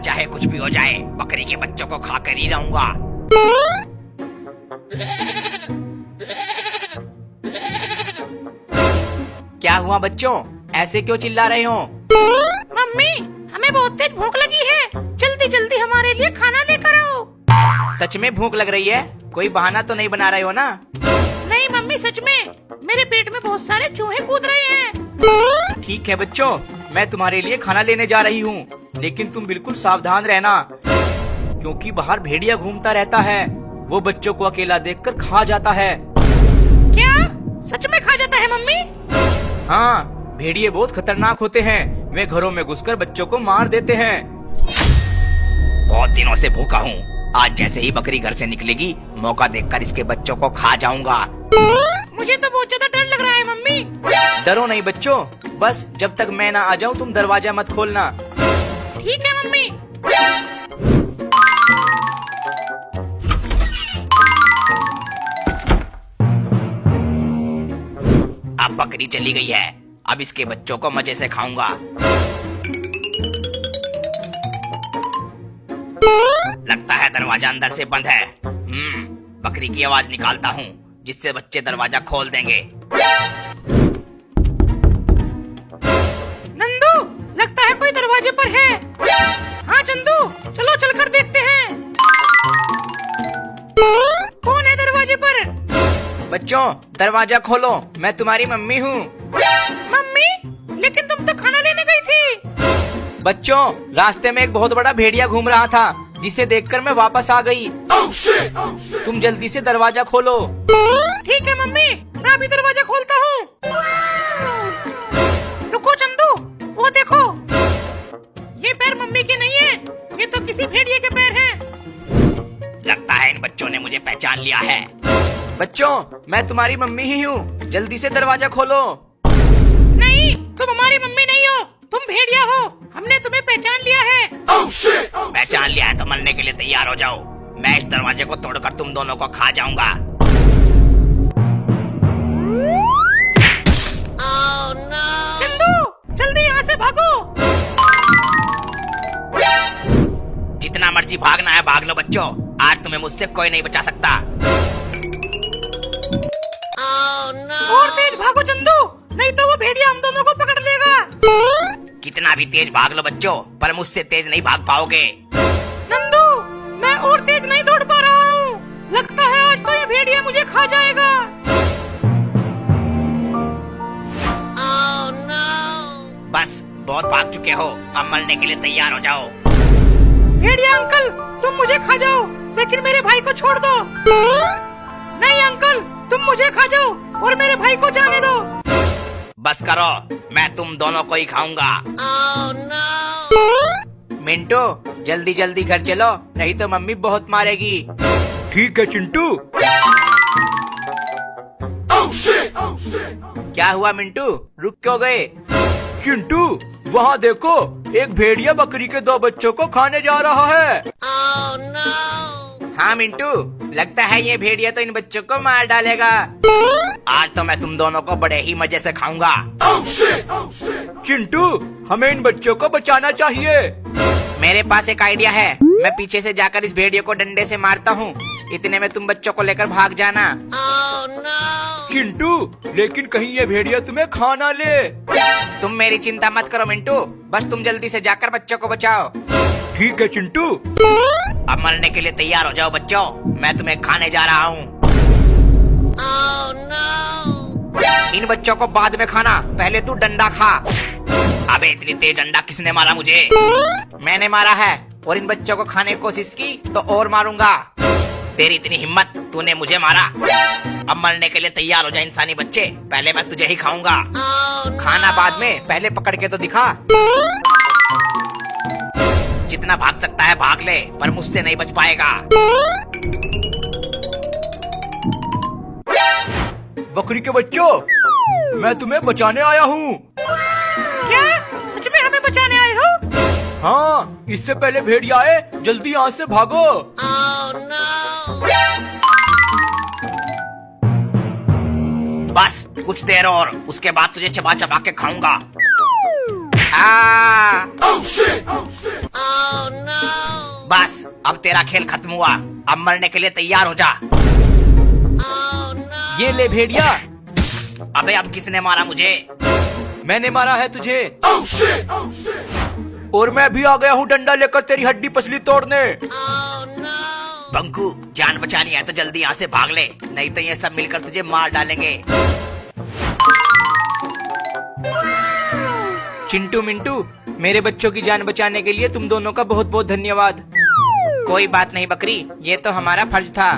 चाहे कुछ भी हो जाए, बकरी के बच्चों को खा कर ही रहूंगा। क्या हुआ बच्चों, ऐसे क्यों चिल्ला रहे हो? मम्मी, हमें बहुत तेज भूख लगी है, जल्दी जल्दी हमारे लिए खाना लेकर आओ। सच में भूख लग रही है? कोई बहाना तो नहीं बना रहे हो ना? नहीं मम्मी, सच में मेरे पेट में बहुत सारे चूहे कूद रहे हैं। ठीक है बच्चों, मैं तुम्हारे लिए खाना लेने जा रही हूँ, लेकिन तुम बिल्कुल सावधान रहना, क्योंकि बाहर भेड़िया घूमता रहता है। वो बच्चों को अकेला देखकर खा जाता है। क्या सच में खा जाता है मम्मी? हाँ, भेड़िए बहुत खतरनाक होते हैं। वे घरों में घुसकर बच्चों को मार देते हैं। बहुत दिनों से भूखा हूँ, आज जैसे ही बकरी घर से निकलेगी, मौका देखकर इसके बच्चों को खा जाऊंगा। मुझे तो बहुत ज्यादा डर लग रहा है मम्मी। डरो नहीं बच्चों, बस जब तक मैं ना आ जाऊँ तुम दरवाजा मत खोलना। ठीक है मम्मी। अब बकरी चली गई है, अब इसके बच्चों को मजे से खाऊंगा। लगता है दरवाजा अंदर से बंद है। बकरी की आवाज निकालता हूँ, जिससे बच्चे दरवाजा खोल देंगे। नंदू, लगता है कोई दरवाजे पर है। हाँ चंदू, चलो चलकर देखते हैं। कौन है दरवाजे पर? बच्चों दरवाजा खोलो, मैं तुम्हारी मम्मी हूँ। मम्मी, लेकिन तुम तो खाना लेने गई थी। बच्चों, रास्ते में एक बहुत बड़ा भेड़िया घूम रहा था, जिसे देखकर मैं वापस आ गई। तुम जल्दी से दरवाजा खोलो। ठीक है मम्मी, मैं अभी दरवाजा खोलता हूँ। रुको चंदू, वो देखो, ये पैर मम्मी के नहीं है, ये तो किसी भेड़िए के पैर हैं। लगता है इन बच्चों ने मुझे पहचान लिया है। बच्चों, मैं तुम्हारी मम्मी ही हूँ, जल्दी से दरवाजा खोलो। नहीं, तुम हमारी मम्मी नहीं हो, तुम भेड़िया हो, हमने तुम्हें पहचान लिया है। पहचान लिया है तो मरने के लिए तैयार हो जाओ। मैं इस दरवाजे को तोड़कर तुम दोनों को खा जाऊंगा। चंदू, जल्दी यहाँ से भागो। जितना मर्जी भागना है भाग लो बच्चों, आज तुम्हें मुझसे कोई नहीं बचा सकता। और तेज भागो चंदू, नहीं तो वो भेड़िया हम दोनों को पकड़ लेगा। कितना भी तेज भाग लो बच्चों, पर मुझसे तेज नहीं भाग पाओगे। नंदू, मैं और तेज नहीं दौड़ पा रहा हूँ, लगता है आज तो ये भेड़िया मुझे खा जाएगा। बस बहुत भाग चुके हो, अब मरने के लिए तैयार हो जाओ। भेड़िया अंकल, तुम मुझे खा जाओ, लेकिन मेरे भाई को छोड़ दो। नहीं अंकल, तुम मुझे खा जाओ और मेरे भाई को जाने दो। बस करो, मैं तुम दोनों को ही खाऊंगा। मिंटू, जल्दी जल्दी घर चलो, नहीं तो मम्मी बहुत मारेगी। ठीक है चिंटू। क्या हुआ मिंटू, रुक क्यों गए? चिंटू, वहाँ देखो, एक भेड़िया बकरी के 2 बच्चों को खाने जा रहा है। हाँ मिंटू, लगता है ये भेड़िया तो इन बच्चों को मार डालेगा। आज तो मैं तुम दोनों को बड़े ही मजे से खाऊंगा। चिंटू, हमें इन बच्चों को बचाना चाहिए। मेरे पास एक आइडिया है, मैं पीछे से जाकर इस भेड़िया को डंडे से मारता हूँ, इतने में तुम बच्चों को लेकर भाग जाना। चिंटू, लेकिन कहीं ये भेड़िया तुम्हें खा ना ले। तुम मेरी चिंता मत करो मिंटू, बस तुम जल्दी से जाकर बच्चों को बचाओ। ठीक है चिंटू। अब मरने के लिए तैयार हो जाओ बच्चों, मैं तुम्हें खाने जा रहा हूँ। इन बच्चों को बाद में खाना, पहले तू डंडा खा। अबे इतनी तेज डंडा किसने मारा मुझे? मैंने मारा है, और इन बच्चों को खाने की कोशिश की तो और मारूंगा। तेरी इतनी हिम्मत, तूने मुझे मारा। अब मरने के लिए तैयार हो जा इंसानी बच्चे, पहले मैं तुझे ही खाऊंगा। खाना बाद में, पहले पकड़ के तो दिखा। जितना भाग सकता है भाग ले, पर मुझसे नहीं बच पाएगा। बकरी के बच्चों, मैं तुम्हें बचाने आया हूँ। क्या सच में हमें बचाने आए हो? हाँ, इससे पहले भेड़िया आए, जल्दी यहाँ से भागो। बस कुछ देर और, उसके बाद तुझे चबा चबा के खाऊंगा। Oh no! बस अब तेरा खेल खत्म हुआ, अब मरने के लिए तैयार हो जा। ये ले भेड़िया। अबे अब किसने मारा मुझे? मैंने मारा है तुझे। और मैं भी आ गया हूँ डंडा लेकर तेरी हड्डी पसली तोड़ने। बंकू, जान बचानी है तो जल्दी यहाँ से भाग ले, नहीं तो ये सब मिलकर तुझे मार डालेंगे। चिंटू मिंटू, मेरे बच्चों की जान बचाने के लिए तुम दोनों का बहुत बहुत धन्यवाद। कोई बात नहीं बकरी, ये तो हमारा फर्ज था।